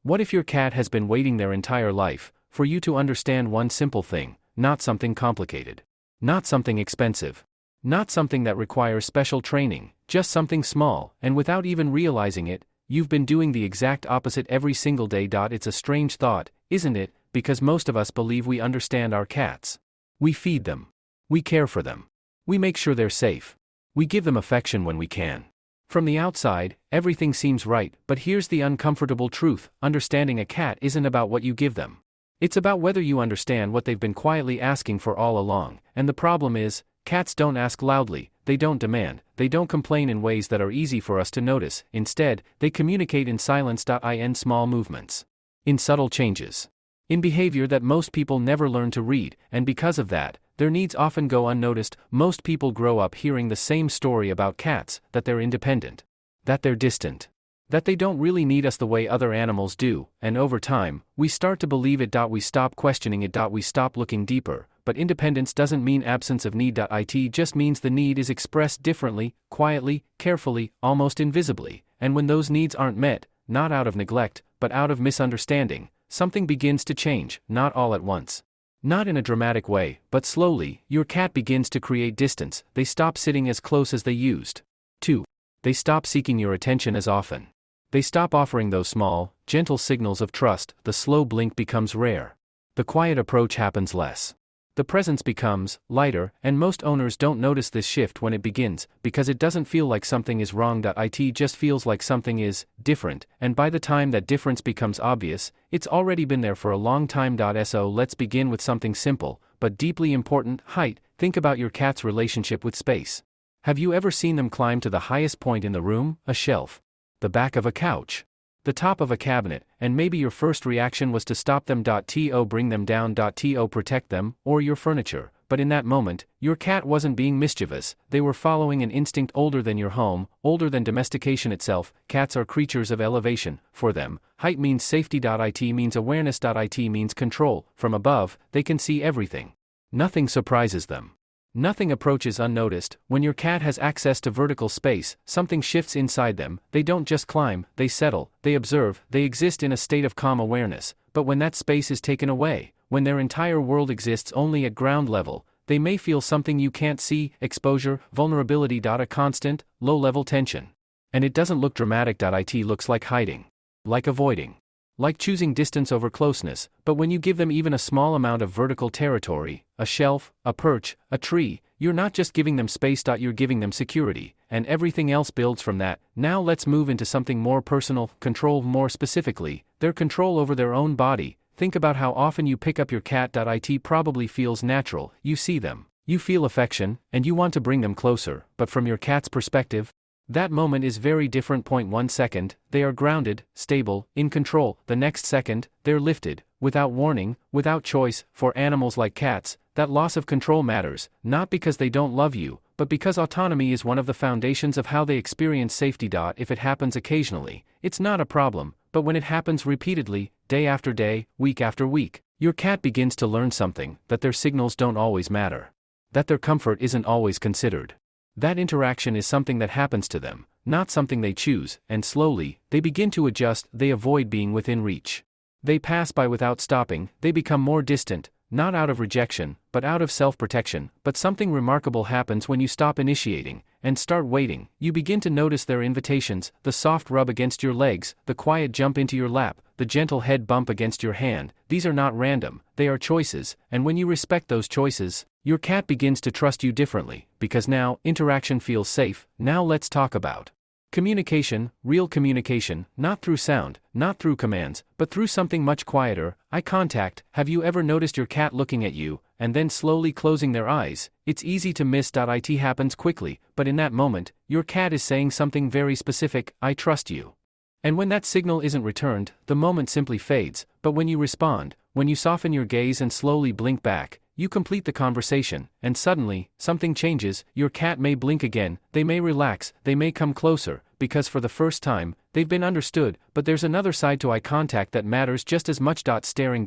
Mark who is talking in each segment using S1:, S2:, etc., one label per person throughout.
S1: What if your cat has been waiting their entire life for you to understand one simple thing, not something complicated, not something expensive, not something that requires special training, just something small, and without even realizing it, you've been doing the exact opposite every single day. It's a strange thought, isn't it, because most of us believe we understand our cats. We feed them. We care for them. We make sure they're safe. We give them affection when we can. From the outside, everything seems right, but here's the uncomfortable truth: understanding a cat isn't about what you give them. It's about whether you understand what they've been quietly asking for all along, and the problem is, cats don't ask loudly, they don't demand, they don't complain in ways that are easy for us to notice. Instead, they communicate in silence. In small movements. In subtle changes. In behavior that most people never learn to read, and because of that, their needs often go unnoticed. Most people grow up hearing the same story about cats: that they're independent, that they're distant, that they don't really need us the way other animals do, and over time, we start to believe it. We stop questioning it. We stop looking deeper. But independence doesn't mean absence of need. It just means the need is expressed differently, quietly, carefully, almost invisibly, and when those needs aren't met, not out of neglect, but out of misunderstanding, something begins to change, not all at once. Not in a dramatic way, but slowly, your cat begins to create distance. They stop sitting as close as they used to. They stop seeking your attention as often. They stop offering those small, gentle signals of trust. The slow blink becomes rare. The quiet approach happens less. The presence becomes lighter, and most owners don't notice this shift when it begins, because it doesn't feel like something is wrong. It just feels like something is different, and by the time that difference becomes obvious, it's already been there for a long time. So let's begin with something simple, but deeply important: height. Think about your cat's relationship with space. Have you ever seen them climb to the highest point in the room? A shelf, the back of a couch, the top of a cabinet, and maybe your first reaction was to stop them. To bring them down. To protect them, or your furniture. But in that moment, your cat wasn't being mischievous. They were following an instinct older than your home, older than domestication itself. Cats are creatures of elevation. For them, height means safety. It means awareness. It means control. From above, they can see everything. Nothing surprises them. Nothing approaches unnoticed. When your cat has access to vertical space, something shifts inside them. They don't just climb, they settle, they observe, they exist in a state of calm awareness. But when that space is taken away, when their entire world exists only at ground level, they may feel something you can't see: exposure, vulnerability. A constant, low-level tension. And it doesn't look dramatic. It looks like hiding, like avoiding, like choosing distance over closeness. But when you give them even a small amount of vertical territory, a shelf, a perch, a tree, you're not just giving them space. You're giving them security, and everything else builds from that. Now let's move into something more personal: control. More specifically, their control over their own body. Think about how often you pick up your cat. It probably feels natural. You see them, you feel affection, and you want to bring them closer, but from your cat's perspective, that moment is very different. 1 second, they are grounded, stable, in control. The next second, they're lifted, without warning, without choice. For animals like cats, that loss of control matters, not because they don't love you, but because autonomy is one of the foundations of how they experience safety. If it happens occasionally, it's not a problem, but when it happens repeatedly, day after day, week after week, your cat begins to learn something: that their signals don't always matter, that their comfort isn't always considered. That interaction is something that happens to them, not something they choose, and slowly, they begin to adjust. They avoid being within reach. They pass by without stopping. They become more distant, not out of rejection, but out of self-protection. But something remarkable happens when you stop initiating, and start waiting. You begin to notice their invitations: the soft rub against your legs, the quiet jump into your lap, the gentle head bump against your hand. These are not random, they are choices, and when you respect those choices, your cat begins to trust you differently, because now, interaction feels safe. Now let's talk about communication, real communication, not through sound, not through commands, but through something much quieter: eye contact. Have you ever noticed your cat looking at you, and then slowly closing their eyes? It's easy to miss. It happens quickly, but in that moment, your cat is saying something very specific: I trust you. And when that signal isn't returned, the moment simply fades. But when you respond, when you soften your gaze and slowly blink back, you complete the conversation, and suddenly, something changes. Your cat may blink again, they may relax, they may come closer, because for the first time, they've been understood. But there's another side to eye contact that matters just as much. Staring.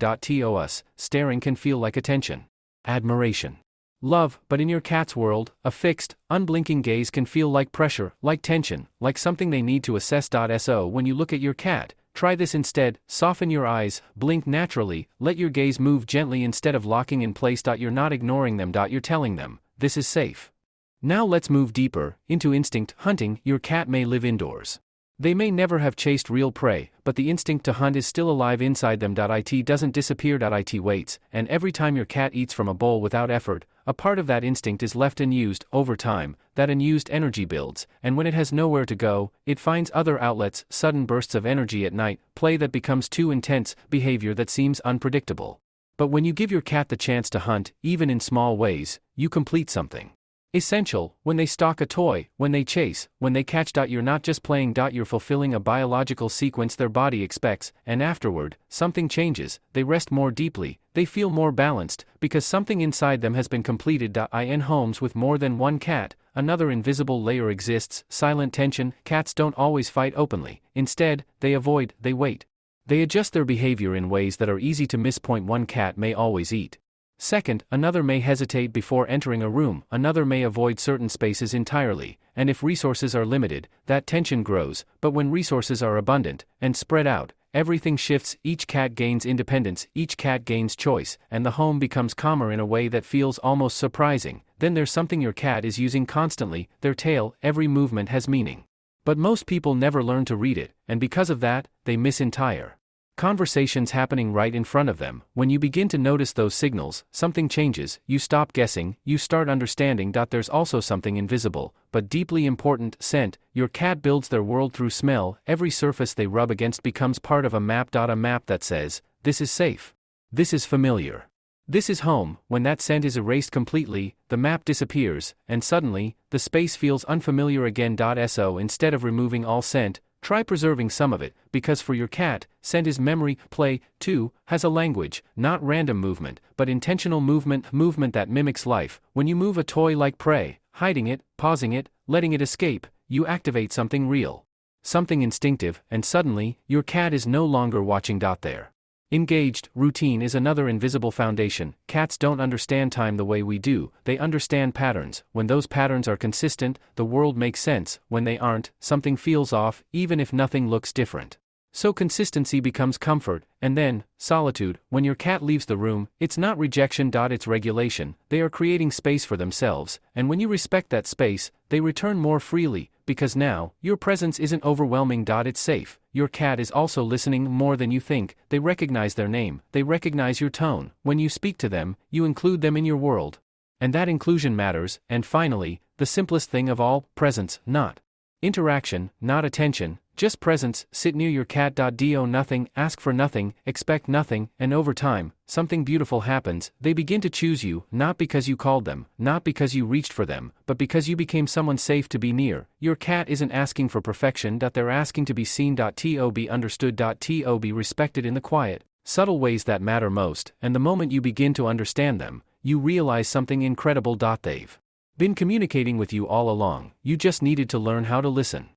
S1: Staring can feel like attention, admiration, love, but in your cat's world, a fixed, unblinking gaze can feel like pressure, like tension, like something they need to assess. So when you look at your cat, Try this instead, soften your eyes, blink naturally, let your gaze move gently instead of locking in place. You're not ignoring them. You're telling them, this is safe. Now let's move deeper, into instinct hunting. Your cat may live indoors. They may never have chased real prey, but the instinct to hunt is still alive inside them. It doesn't disappear. It waits, and every time your cat eats from a bowl without effort, a part of that instinct is left unused. Over time, that unused energy builds, and when it has nowhere to go, it finds other outlets, sudden bursts of energy at night, play that becomes too intense, behavior that seems unpredictable. But when you give your cat the chance to hunt, even in small ways, you complete something essential. When they stalk a toy, when they chase, when they catch. You're not just playing. You're fulfilling a biological sequence their body expects, and afterward, something changes. They rest more deeply, they feel more balanced, because something inside them has been completed. In homes with more than one cat, another invisible layer exists, silent tension. Cats don't always fight openly, instead, they avoid, they wait. They adjust their behavior in ways that are easy to miss. One cat may always eat. Second, another may hesitate before entering a room, another may avoid certain spaces entirely, and if resources are limited, that tension grows. But when resources are abundant and spread out, everything shifts. Each cat gains independence, each cat gains choice, and the home becomes calmer in a way that feels almost surprising. Then there's something your cat is using constantly, their tail. Every movement has meaning. But most people never learn to read it, and because of that, they miss entire conversations happening right in front of them. When you begin to notice those signals, something changes. You stop guessing, you start understanding. There's also something invisible, but deeply important: scent. Your cat builds their world through smell. Every surface they rub against becomes part of a map. A map that says, this is safe. This is familiar. This is home. When that scent is erased completely, the map disappears, and suddenly, the space feels unfamiliar again. So instead of removing all scent, try preserving some of it, because for your cat, scent is memory. Play, too, has a language, not random movement, but intentional movement, movement that mimics life. When you move a toy like prey, hiding it, pausing it, letting it escape, you activate something real, something instinctive, and suddenly, your cat is no longer watching. There. Engaged. Routine is another invisible foundation. Cats don't understand time the way we do, they understand patterns. When those patterns are consistent, the world makes sense. When they aren't, something feels off, even if nothing looks different. So consistency becomes comfort, and then, solitude. When your cat leaves the room, it's not rejection. It's regulation. They are creating space for themselves, and when you respect that space, they return more freely, because now, your presence isn't overwhelming. It's safe. Your cat is also listening more than you think. They recognize their name, they recognize your tone. When you speak to them, you include them in your world. And that inclusion matters. And finally, the simplest thing of all: presence, not interaction, not attention, just presence. Sit near your cat. Do nothing, ask for nothing, expect nothing, and over time, something beautiful happens. They begin to choose you, not because you called them, not because you reached for them, but because you became someone safe to be near. Your cat isn't asking for perfection. They're asking to be seen. To be understood. To be respected in the quiet, subtle ways that matter most, and the moment you begin to understand them, you realize something incredible. They've been communicating with you all along, you just needed to learn how to listen.